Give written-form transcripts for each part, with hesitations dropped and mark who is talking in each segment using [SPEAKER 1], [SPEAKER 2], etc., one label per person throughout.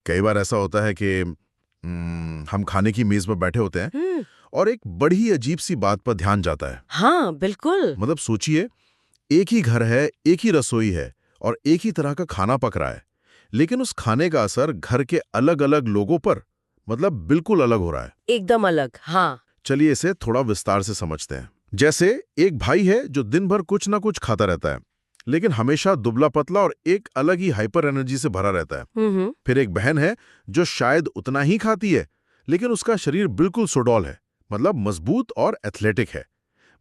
[SPEAKER 1] कई बार ऐसा होता है कि हम खाने की मेज पर बैठे होते हैं और एक बड़ी अजीब सी बात पर ध्यान जाता है।
[SPEAKER 2] हाँ बिल्कुल।
[SPEAKER 1] मतलब सोचिए, एक ही घर है, एक ही रसोई है और एक ही तरह का खाना पक रहा है, लेकिन उस खाने का असर घर के अलग अलग लोगों पर मतलब बिल्कुल अलग हो रहा है।
[SPEAKER 2] एकदम अलग, हाँ।
[SPEAKER 1] चलिए इसे थोड़ा विस्तार से समझते हैं। जैसे एक भाई है जो दिन भर कुछ ना कुछ खाता रहता है, लेकिन हमेशा दुबला पतला और एक अलग ही हाइपर एनर्जी से भरा रहता है। फिर एक बहन है जो शायद उतना ही खाती है, लेकिन उसका शरीर बिल्कुल सुडौल है, मतलब मजबूत और एथलेटिक है।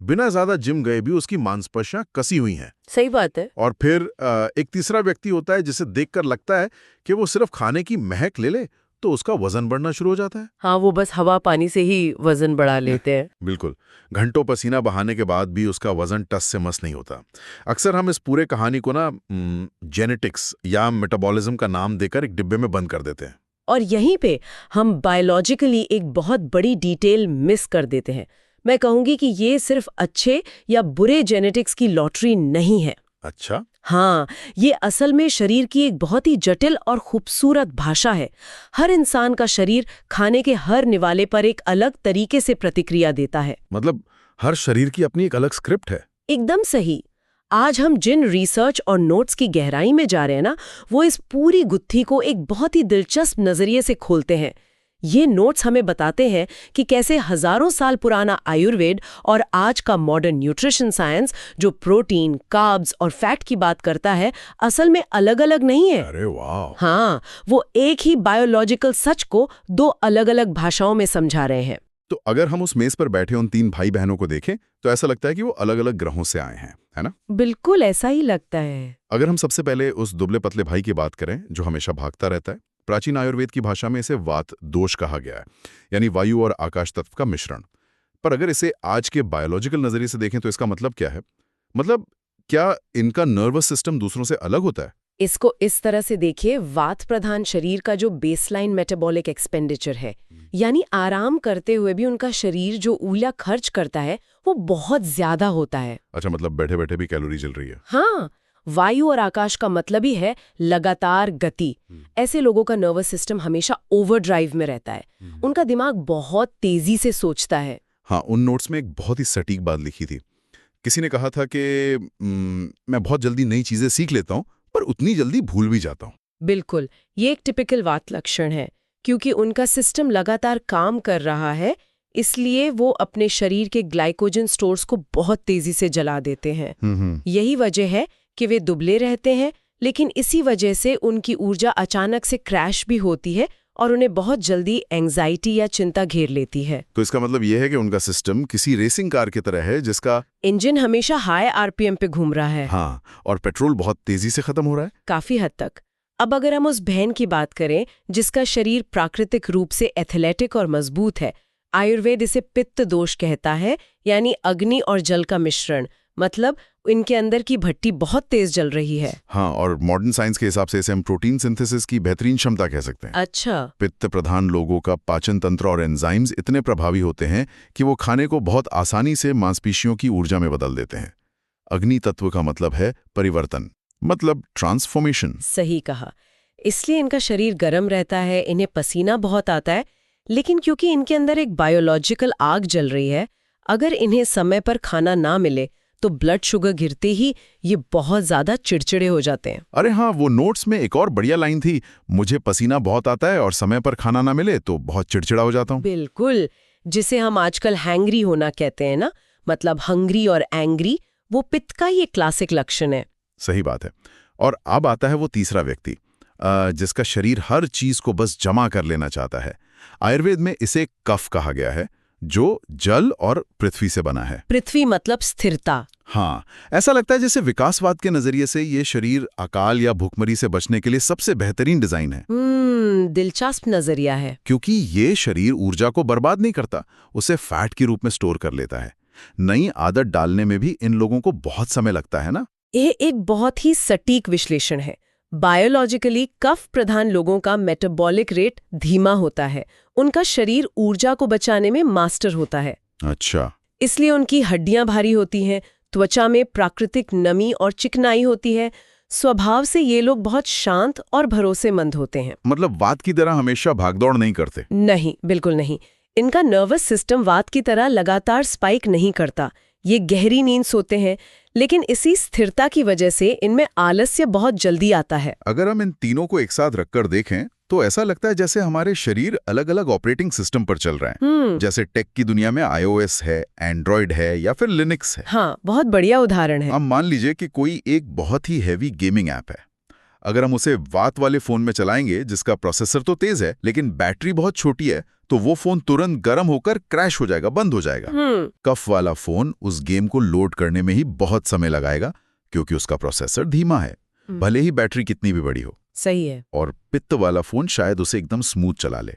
[SPEAKER 1] बिना ज्यादा जिम गए भी उसकी मांसपेशियां कसी हुई हैं।
[SPEAKER 2] सही बात है।
[SPEAKER 1] और फिर एक तीसरा व्यक्ति होता है जिसे देखकर लगता है कि वो सिर्फ खाने की महक ले ले तो उसका वजन बढ़ना शुरू हो जाता है।
[SPEAKER 2] हाँ, वो बस हवा पानी से ही वजन बढ़ा लेते हैं।
[SPEAKER 1] बिल्कुल, घंटों पसीना बहाने के बाद भी उसका वजन टस से मस नहीं होता। अक्सर हम इस पूरे कहानी को ना जेनेटिक्स या मेटाबॉलिज्म का नाम देकर एक डिब्बे में बंद कर देते हैं।
[SPEAKER 2] और यहीं पे हम बायोलॉजिकली एक बहुत बड़ी डिटेल मिस कर देते हैं। मैं कहूंगी कि ये सिर्फ अच्छे या बुरे जेनेटिक्स की लॉटरी नहीं है।
[SPEAKER 1] अच्छा?
[SPEAKER 2] हाँ, ये असल में शरीर की एक बहुत ही जटिल और खूबसूरत भाषा है। हर इंसान का शरीर खाने के हर निवाले पर एक अलग तरीके से प्रतिक्रिया देता है।
[SPEAKER 1] मतलब हर शरीर की अपनी एक अलग स्क्रिप्ट है।
[SPEAKER 2] एकदम सही। आज हम जिन रिसर्च और नोट्स की गहराई में जा रहे हैं ना, वो इस पूरी गुत्थी को एक बहुत ही दिलचस्प नजरिए से खोलते हैं। ये नोट्स हमें बताते हैं कि कैसे हजारों साल पुराना आयुर्वेद और आज का मॉडर्न न्यूट्रिशन साइंस, जो प्रोटीन, कार्ब्स और फैट की बात करता है, असल में अलग-अलग नहीं है।
[SPEAKER 1] अरे वाह!
[SPEAKER 2] हाँ, वो एक ही बायोलॉजिकल सच को दो अलग-अलग भाषाओं में समझा रहे हैं।
[SPEAKER 1] तो अगर हम उस मेज पर बैठे उन तीन भाई बहनों को देखें तो ऐसा लगता है कि वो अलग अलग ग्रहों से आए हैं, है ना?
[SPEAKER 2] बिल्कुल ऐसा ही लगता है।
[SPEAKER 1] अगर हम सबसे पहले उस दुबले पतले भाई की बात करें जो हमेशा भागता रहता है, प्राचीन आयुर्वेद की भाषा में इसे वात दोष कहा गया है, यानी वायु और आकाश तत्व का मिश्रण। पर अगर इसे आज के बायोलॉजिकल नजरिए से देखें तो इसका मतलब क्या है? मतलब क्या इनका नर्वस सिस्टम दूसरों से अलग होता है?
[SPEAKER 2] इसको इस तरह से देखिए, वात प्रधान शरीर का जो बेसलाइन मेटाबॉलिक एक्सपेंडिचर है, यानी आराम करते हुए भी उनका शरीर जो ऊर्जा खर्च करता है वो बहुत ज्यादा होता है।
[SPEAKER 1] अच्छा, मतलब बैठे बैठे भी कैलोरी जल रही है।
[SPEAKER 2] हाँ, वायु और आकाश का मतलब ही है लगातार गति। ऐसे लोगों का नर्वस सिस्टम हमेशा ओवरड्राइव में रहता है। उनका दिमाग बहुत तेजी से सोचता है।
[SPEAKER 1] हाँ, उन नोट्स में एक बहुत ही सटीक बात लिखी थी। किसी ने कहा था कि मैं बहुत जल्दी नई चीजें सीख लेता हूँ पर उतनी जल्दी भूल भी जाता हूँ।
[SPEAKER 2] बिल्कुल, ये एक टिपिकल वात लक्षण है, क्योंकि उनका सिस्टम लगातार काम कर रहा है, इसलिए वो अपने शरीर के ग्लाइकोजन स्टोर्स को बहुत तेजी से जला देते हैं। यही वजह है कि वे दुबले रहते हैं, लेकिन इसी वजह से उनकी ऊर्जा अचानक से क्रैश भी होती है और उन्हें बहुत जल्दी एंजाइटी या चिंता घेर लेती है।
[SPEAKER 1] तो इसका मतलब यह है कि उनका सिस्टम किसी रेसिंग कार की तरह है जिसका
[SPEAKER 2] इंजन हमेशा हाई आरपीएम पे घूम रहा है।
[SPEAKER 1] हाँ, और पेट्रोल बहुत तेजी से खत्म हो रहा है।
[SPEAKER 2] काफी हद तक। अब अगर हम उस बहन की बात करें जिसका शरीर प्राकृतिक रूप से एथलेटिक और मजबूत है, आयुर्वेद इसे पित्त दोष कहता है, यानी अग्नि और जल का मिश्रण। मतलब इनके अंदर की भट्टी बहुत तेज जल रही है।
[SPEAKER 1] हाँ, और मॉडर्न साइंस के हिसाब से इसे हम प्रोटीन सिंथेसिस की बेहतरीन क्षमता कह सकते हैं।
[SPEAKER 2] अच्छा।
[SPEAKER 1] पित्त प्रधान लोगों का पाचन तंत्र और एंजाइम्स इतने प्रभावी होते हैं कि वो खाने को बहुत आसानी से मांसपेशियों की ऊर्जा में बदल देते हैं। अग्नि तत्व का मतलब है परिवर्तन, मतलब ट्रांसफॉर्मेशन।
[SPEAKER 2] सही कहा। इसलिए इनका शरीर गर्म रहता है, इन्हें पसीना बहुत आता है, लेकिन क्योंकि इनके अंदर एक बायोलॉजिकल आग जल रही है, अगर इन्हें समय पर खाना ना मिले तो ब्लड शुगर गिरते ही ये बहुत ज्यादा चिड़चिड़े हो जाते हैं।
[SPEAKER 1] अरे हाँ, वो नोट्स में एक और बढ़िया लाइन थी, मुझे पसीना बहुत आता है और समय पर खाना ना मिले तो बहुत चिड़चिड़ा हो जाता हूँ।
[SPEAKER 2] बिल्कुल, जिसे हम आजकल हैंग्री होना कहते हैं ना, मतलब हंग्री और एंग्री, वो पित्त का ही एक क्लासिक लक्षण है।
[SPEAKER 1] सही बात है। और अब आता है वो तीसरा व्यक्ति जिसका शरीर हर चीज को बस जमा कर लेना चाहता है। आयुर्वेद में इसे कफ कहा गया है, जो जल और पृथ्वी से बना है।
[SPEAKER 2] पृथ्वी मतलब स्थिरता।
[SPEAKER 1] हाँ, ऐसा लगता है जैसे विकासवाद के नजरिए से ये शरीर अकाल या भूखमरी से बचने के लिए सबसे बेहतरीन डिजाइन है।
[SPEAKER 2] दिलचस्प नजरिया है।
[SPEAKER 1] क्योंकि ये शरीर ऊर्जा को बर्बाद नहीं करता, उसे फैट के रूप में स्टोर कर लेता है। नई आदत डालने में भी इन लोगों को बहुत समय लगता है ना।
[SPEAKER 2] ये एक बहुत ही सटीक विश्लेषण है। बायोलॉजिकली कफ प्रधान लोगों का मेटाबॉलिक रेट धीमा होता है, उनका शरीर ऊर्जा को बचाने में मास्टर होता है।
[SPEAKER 1] अच्छा।
[SPEAKER 2] इसलिए उनकी हड्डियां भारी होती हैं, त्वचा में प्राकृतिक नमी और चिकनाई होती है, स्वभाव से ये लोग बहुत शांत और भरोसेमंद होते हैं।
[SPEAKER 1] मतलब वात की तरह हमेशा भागदौड़ नहीं करते?
[SPEAKER 2] नहीं, बिल्कुल नहीं। इनका नर्वस सिस्टम वात की तरह लगातार स्पाइक नहीं करता। ये गहरी नींद सोते हैं, लेकिन इसी स्थिरता की वजह से इनमें आलस्य बहुत जल्दी आता है।
[SPEAKER 1] अगर हम इन तीनों को एक साथ रखकर देखें तो ऐसा लगता है जैसे हमारे शरीर अलग अलग ऑपरेटिंग सिस्टम पर चल रहे हैं। जैसे टेक की दुनिया में iOS है, एंड्रॉयड है या फिर लिनक्स है।
[SPEAKER 2] हाँ, बहुत बढ़िया उदाहरण है।
[SPEAKER 1] अब मान लीजिए कि कोई एक बहुत ही हैवी गेमिंग ऐप है। अगर हम उसे वात वाले फोन में चलाएंगे जिसका प्रोसेसर तो तेज है लेकिन बैटरी बहुत छोटी है, तो वो फोन तुरंत गर्म होकर क्रैश हो जाएगा, बंद हो जाएगा। कफ वाला फोन उस गेम को लोड करने में ही बहुत समय लगाएगा क्योंकि उसका प्रोसेसर धीमा है, भले ही बैटरी कितनी भी बड़ी हो।
[SPEAKER 2] सही है।
[SPEAKER 1] और पित्त वाला फोन शायद उसे एकदम स्मूथ चला ले।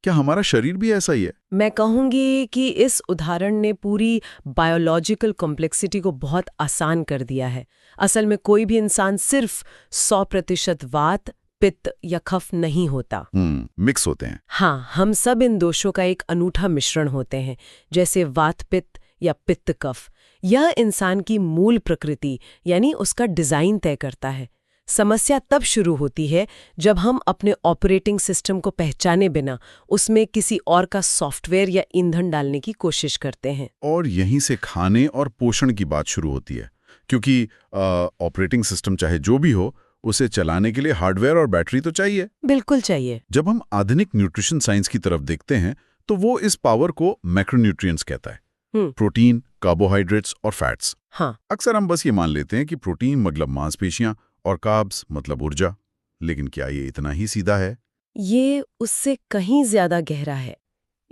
[SPEAKER 1] क्या हमारा शरीर भी ऐसा ही है?
[SPEAKER 2] मैं कहूंगी कि इस उदाहरण ने पूरी बायोलॉजिकल कॉम्प्लेक्सिटी को बहुत आसान कर दिया है। असल में कोई भी इंसान सिर्फ 100% वात, पित्त या कफ नहीं होता।
[SPEAKER 1] मिक्स होते हैं।
[SPEAKER 2] हाँ, हम सब इन दोषों का एक अनूठा मिश्रण होते हैं, जैसे वात पित्त या पित्त कफ। यह इंसान की मूल प्रकृति यानी उसका डिजाइन तय करता है। समस्या तब शुरू होती है जब हम अपने ऑपरेटिंग सिस्टम को पहचाने बिना उसमें किसी और का सॉफ्टवेयर या ईंधन डालने की कोशिश करते हैं।
[SPEAKER 1] और यहीं से खाने और पोषण की बात शुरू होती है, क्योंकि ऑपरेटिंग सिस्टम चाहे जो भी हो, उसे चलाने के लिए हार्डवेयर और बैटरी तो चाहिए।
[SPEAKER 2] बिल्कुल चाहिए।
[SPEAKER 1] जब हम आधुनिक न्यूट्रिशन साइंस की तरफ देखते हैं तो वो इस पावर को मैक्रोन्यूट्रिएंट्स कहता है। प्रोटीन, कार्बोहाइड्रेट्स और फैट्स।
[SPEAKER 2] हाँ।
[SPEAKER 1] अक्सर हम बस ये मान लेते हैं कि प्रोटीन मतलब मांसपेशियां और कार्ब्स मतलब ऊर्जा, लेकिन क्या ये इतना ही सीधा है?
[SPEAKER 2] ये उससे कहीं ज्यादा गहरा है।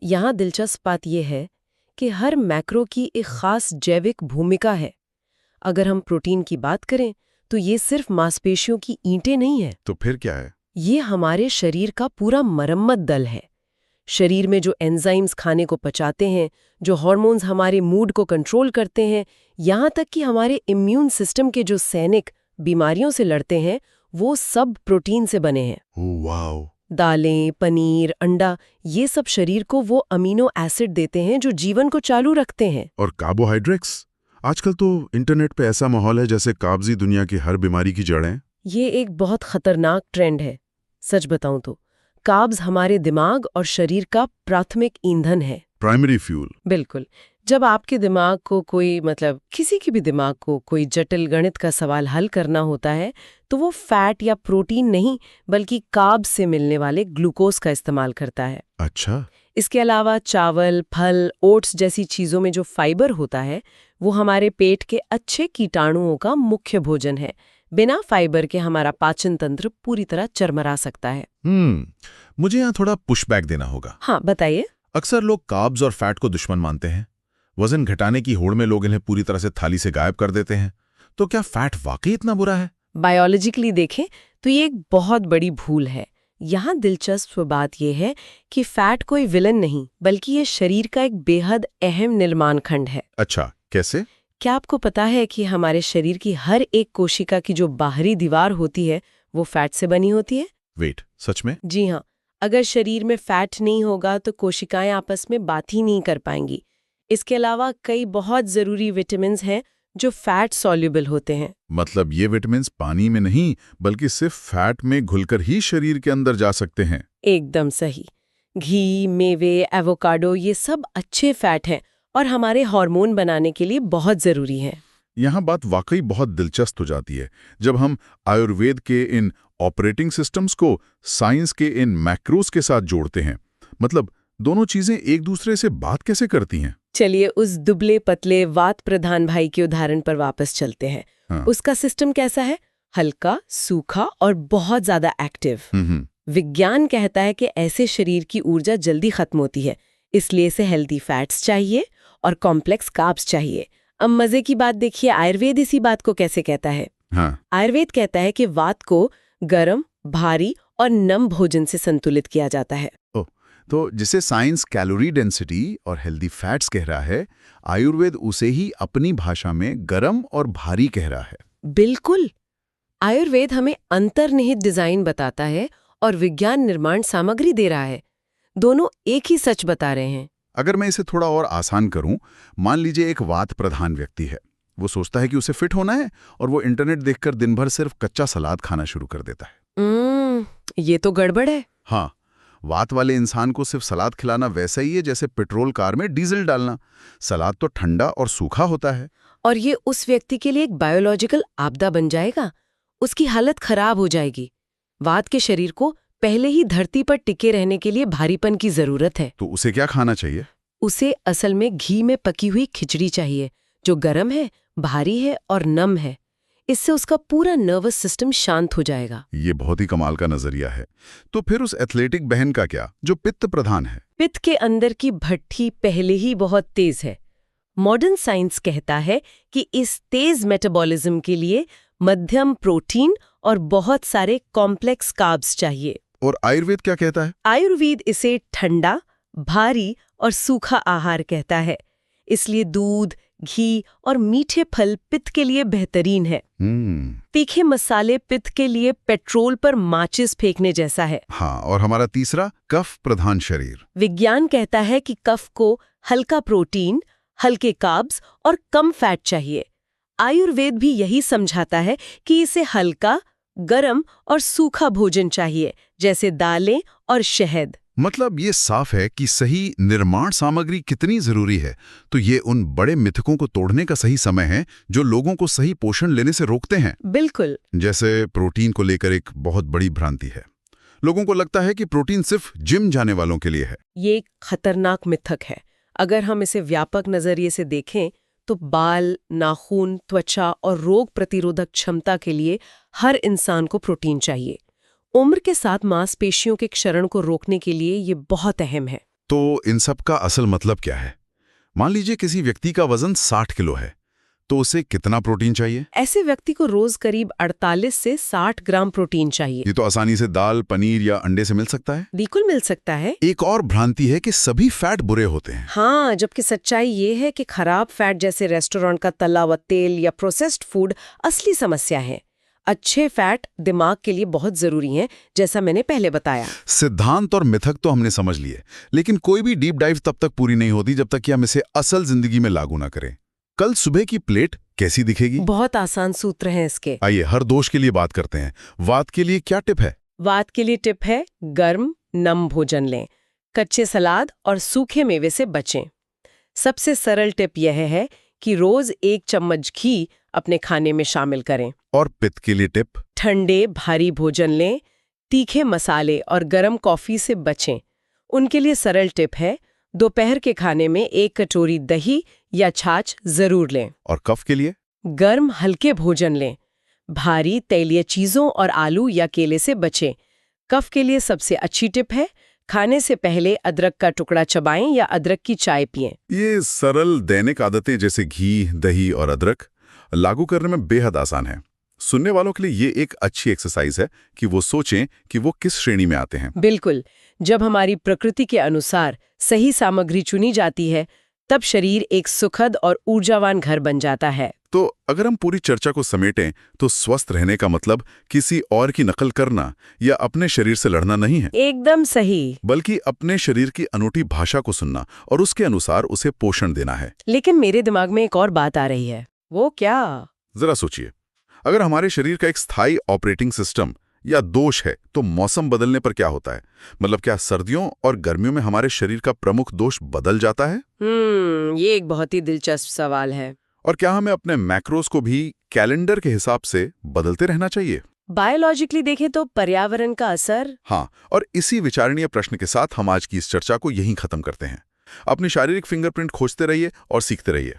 [SPEAKER 2] यहाँ दिलचस्प बात यह है कि हर मैक्रो की एक खास जैविक भूमिका है। अगर हम प्रोटीन की बात करें तो ये सिर्फ मांसपेशियों की ईंटें नहीं है।
[SPEAKER 1] तो फिर क्या है?
[SPEAKER 2] ये हमारे शरीर का पूरा मरम्मत दल है। शरीर में जो एंजाइम्स खाने को पचाते हैं, जो हार्मोन्स हमारे मूड को कंट्रोल करते हैं, यहाँ तक कि हमारे इम्यून सिस्टम के जो सैनिक बीमारियों से लड़ते हैं, वो सब प्रोटीन से बने हैं।
[SPEAKER 1] वाओ!
[SPEAKER 2] दालें, पनीर, अंडा, ये सब शरीर को वो अमीनो एसिड देते हैं जो जीवन को चालू रखते हैं।
[SPEAKER 1] और कार्बोहाइड्रेट्स? आजकल तो इंटरनेट पे ऐसा माहौल है जैसे काब्जी दुनिया की हर बीमारी की जड़ है।
[SPEAKER 2] ये एक बहुत खतरनाक ट्रेंड है। सच बताऊं तो कार्ब्स हमारे दिमाग और शरीर का प्राथमिक ईंधन है।
[SPEAKER 1] Primary fuel.
[SPEAKER 2] बिल्कुल। जब आपके दिमाग को किसी की भी दिमाग को कोई जटिल गणित का सवाल हल करना होता है, तो वो फैट या प्रोटीन नहीं बल्कि कार्ब्स से मिलने वाले ग्लूकोज का इस्तेमाल करता है।
[SPEAKER 1] अच्छा।
[SPEAKER 2] इसके अलावा चावल, फल, ओट्स जैसी चीजों में जो फाइबर होता है, वो हमारे पेट के अच्छे कीटाणुओं का मुख्य भोजन है। बिना फाइबर के हमारा पाचन तंत्र पूरी तरह चरमरा सकता है।
[SPEAKER 1] मुझे यहाँ थोड़ा पुशबैक देना होगा।
[SPEAKER 2] हाँ, बताइए।
[SPEAKER 1] अक्सर लोग कार्ब्स और फैट को दुश्मन मानते हैं। वजन घटाने की होड़ में लोग इन्हें पूरी तरह से थाली से गायब कर देते हैं। तो क्या फैट वाकई इतना बुरा है?
[SPEAKER 2] बायोलॉजिकली देखें तो ये एक बहुत बड़ी भूल है। यहाँ दिलचस्प बात यह है कि फैट कोई विलन नहीं, बल्कि ये शरीर का एक बेहद अहम निर्माण खंड है।
[SPEAKER 1] अच्छा, कैसे?
[SPEAKER 2] क्या आपको पता है कि हमारे शरीर की हर एक कोशिका की जो बाहरी दीवार होती है वो फैट से बनी होती है?
[SPEAKER 1] वेट, सच में?
[SPEAKER 2] जी हाँ। अगर शरीर में फैट नहीं होगा तो कोशिकाएं आपस में बात ही नहीं कर पाएंगी। इसके अलावा कई बहुत जरूरी विटामिन्स हैं जो फैट सॉल्युबल होते हैं।
[SPEAKER 1] मतलब ये विटामिन्स पानी में नहीं बल्कि सिर्फ फैट में घुलकर ही शरीर के अंदर जा सकते हैं?
[SPEAKER 2] एकदम सही। घी, मेवे, एवोकाडो, ये सब अच्छे फैट हैं और हमारे हार्मोन बनाने के लिए बहुत जरूरी हैं।
[SPEAKER 1] यहाँ बात वाकई बहुत दिलचस्प हो जाती है जब हम आयुर्वेद के इन ऑपरेटिंग सिस्टम्स को साइंस के इन मैक्रोस के साथ जोड़ते हैं। मतलब दोनों चीजें एक दूसरे से बात कैसे करती हैं?
[SPEAKER 2] चलिए उस दुबले पतले वात प्रधान भाई के उदाहरण पर वापस चलते हैं।
[SPEAKER 1] हाँ।
[SPEAKER 2] उसका सिस्टम कैसा है? हल्का, सूखा और बहुत ज्यादा एक्टिव। विज्ञान कहता है कि ऐसे शरीर की ऊर्जा जल्दी खत्म होती है, इसलिए इसे हेल्दी फैट्स चाहिए और कॉम्प्लेक्स कार्ब्स चाहिए। अब मजे की बात देखिए, आयुर्वेद इसी बात को कैसे कहता है।
[SPEAKER 1] हाँ।
[SPEAKER 2] आयुर्वेद कहता है कि वात को गर्म, भारी और नम भोजन से संतुलित किया जाता है।
[SPEAKER 1] तो जिसे साइंस कैलोरी डेंसिटी और हेल्दी फैट्स कह रहा है, आयुर्वेद उसे ही अपनी भाषा में गरम और भारी कह रहा है।
[SPEAKER 2] बिल्कुल। आयुर्वेद हमें अंतर्निहित डिजाइन बताता है और विज्ञान निर्माण सामग्री दे रहा है। दोनों एक ही सच बता रहे हैं।
[SPEAKER 1] अगर मैं इसे थोड़ा और आसान करूं, मान लीजिए एक वात प्रधान व्यक्ति है।
[SPEAKER 3] वो सोचता है कि उसे फिट होना है और वो इंटरनेट देखकर दिन भर सिर्फ कच्चा सलाद खाना शुरू कर देता है।
[SPEAKER 2] ये तो गड़बड़ है।
[SPEAKER 3] हाँ, वात वाले इंसान को सिर्फ सलाद खिलाना वैसा ही है जैसे पेट्रोल कार में डीजल डालना। सलाद तो ठंडा और सूखा होता है।
[SPEAKER 2] और ये उस व्यक्ति के लिए एक बायोलॉजिकल आपदा बन जाएगा। उसकी हालत खराब हो जाएगी। वात के शरीर को पहले ही धरती पर टिके रहने के लिए भारीपन की जरूरत है।
[SPEAKER 3] तो उसे क्या खाना चाहिए?
[SPEAKER 2] उसे असल में घी में पकी हुई खिचड़ी चाहिए, जो गर्म है, भारी है और नम है। इससे उसका पूरा नर्वस सिस्टम शांत हो जाएगा।
[SPEAKER 3] ये बहुत ही कमाल का नजरिया है। तो फिर उस एथलेटिक बहन का क्या, जो पित्त प्रधान है?
[SPEAKER 2] पित्त के अंदर की भट्ठी पहले ही बहुत तेज है। मॉडर्न साइंस कहता है कि इस तेज मेटाबॉलिज्म के लिए मध्यम प्रोटीन और बहुत सारे कॉम्प्लेक्स कार्ब्स चाहिए।
[SPEAKER 3] और आयुर्वेद क्या कहता है?
[SPEAKER 2] आयुर्वेद इसे ठंडा, भारी और सूखा आहार कहता है। इसलिए दूध, घी और मीठे फल पित्त के लिए बेहतरीन है। तीखे मसाले पित्त के लिए पेट्रोल पर माचिस फेंकने जैसा है।
[SPEAKER 3] हाँ, और हमारा तीसरा, कफ प्रधान शरीर।
[SPEAKER 2] विज्ञान कहता है कि कफ को हल्का प्रोटीन, हल्के कार्ब्स और कम फैट चाहिए। आयुर्वेद भी यही समझाता है कि इसे हल्का, गरम और सूखा भोजन चाहिए, जैसे दालें और शहद।
[SPEAKER 3] मतलब ये साफ है कि सही निर्माण सामग्री कितनी जरूरी है। तो ये उन बड़े मिथकों को तोड़ने का सही समय है जो लोगों को सही पोषण लेने से रोकते हैं।
[SPEAKER 2] बिल्कुल।
[SPEAKER 3] जैसे प्रोटीन को लेकर एक बहुत बड़ी भ्रांति है। लोगों को लगता है कि प्रोटीन सिर्फ जिम जाने वालों के लिए है।
[SPEAKER 2] ये एक खतरनाक मिथक है। अगर हम इसे व्यापक नजरिए से देखें तो बाल, नाखून, त्वचा और रोग प्रतिरोधक क्षमता के लिए हर इंसान को प्रोटीन चाहिए। उम्र के साथ मांसपेशियों के क्षरण को रोकने के लिए ये बहुत अहम है।
[SPEAKER 3] तो इन सब का असल मतलब क्या है? मान लीजिए किसी व्यक्ति का वजन 60 किलो है, तो उसे कितना प्रोटीन चाहिए?
[SPEAKER 2] ऐसे व्यक्ति को रोज करीब 48 से 60 ग्राम प्रोटीन चाहिए।
[SPEAKER 3] ये तो आसानी से दाल, पनीर या अंडे से मिल सकता है।
[SPEAKER 2] बिल्कुल मिल सकता है।
[SPEAKER 3] एक और भ्रांति है कि सभी फैट बुरे होते हैं।
[SPEAKER 2] हाँ, जबकि सच्चाई ये है कि खराब फैट जैसे रेस्टोरेंट का तला हुआ तेल या प्रोसेस्ड फूड असली समस्या है। अच्छे फैट दिमाग के लिए बहुत जरूरी हैं, जैसा मैंने पहले बताया।
[SPEAKER 3] सिद्धांत और मिथक तो हमने समझ लिए, लेकिन कोई भी डीप डाइव तब तक पूरी नहीं होती जब तक कि हम इसे असल जिंदगी में लागू ना करें। कल सुबह की प्लेट कैसी दिखेगी?
[SPEAKER 2] बहुत आसान सूत्र हैं इसके।
[SPEAKER 3] आइए हर दोष के लिए बात करते हैं। वात के लिए क्या टिप है?
[SPEAKER 2] वात के लिए टिप है गर्म, नम भोजन लें। कच्चे सलाद और सूखे मेवे से बचें। सबसे सरल टिप यह है कि रोज 1 चम्मच घी अपने खाने में शामिल करें।
[SPEAKER 3] और पित्त के लिए टिप?
[SPEAKER 2] ठंडे भारी भोजन लें, तीखे मसाले और गरम कॉफी से बचें। उनके लिए सरल टिप है दोपहर के खाने में 1 कटोरी दही या छाछ जरूर लें।
[SPEAKER 3] और कफ के लिए?
[SPEAKER 2] गर्म हल्के भोजन लें। भारी तैलीय चीजों और आलू या केले से बचें। कफ के लिए सबसे अच्छी टिप है खाने से पहले अदरक का टुकड़ा चबाएं या अदरक की चाय पिएं।
[SPEAKER 3] ये सरल दैनिक आदतें जैसे घी, दही और अदरक लागू करने में बेहद आसान है। सुनने वालों के लिए ये एक अच्छी एक्सरसाइज है कि वो सोचें कि वो किस श्रेणी में आते हैं।
[SPEAKER 2] बिल्कुल। जब हमारी प्रकृति के अनुसार सही सामग्री चुनी जाती है, तब शरीर एक सुखद और ऊर्जावान घर बन जाता है।
[SPEAKER 3] तो अगर हम पूरी चर्चा को समेटें तो स्वस्थ रहने का मतलब किसी और की नकल करना या अपने शरीर से लड़ना नहीं है।
[SPEAKER 2] एकदम सही।
[SPEAKER 3] बल्कि अपने शरीर की अनूठी भाषा को सुनना और उसके अनुसार उसे पोषण देना है।
[SPEAKER 2] लेकिन मेरे दिमाग में एक और बात आ रही है। वो क्या?
[SPEAKER 3] जरा सोचिए, अगर हमारे शरीर का एक स्थायी ऑपरेटिंग सिस्टम या दोष है तो मौसम बदलने पर क्या होता है? मतलब क्या सर्दियों और गर्मियों में हमारे शरीर का प्रमुख दोष बदल जाता है?
[SPEAKER 2] ये एक बहुत ही दिलचस्प सवाल है।
[SPEAKER 3] और क्या हमें अपने मैक्रोस को भी कैलेंडर के हिसाब से बदलते रहना चाहिए?
[SPEAKER 2] बायोलॉजिकली देखें तो पर्यावरण का असर।
[SPEAKER 3] हाँ, और इसी विचारणीय प्रश्न के साथ हम आज की इस चर्चा को यहीं खत्म करते हैं। अपनी शारीरिक फिंगरप्रिंट खोजते रहिए और सीखते रहिए।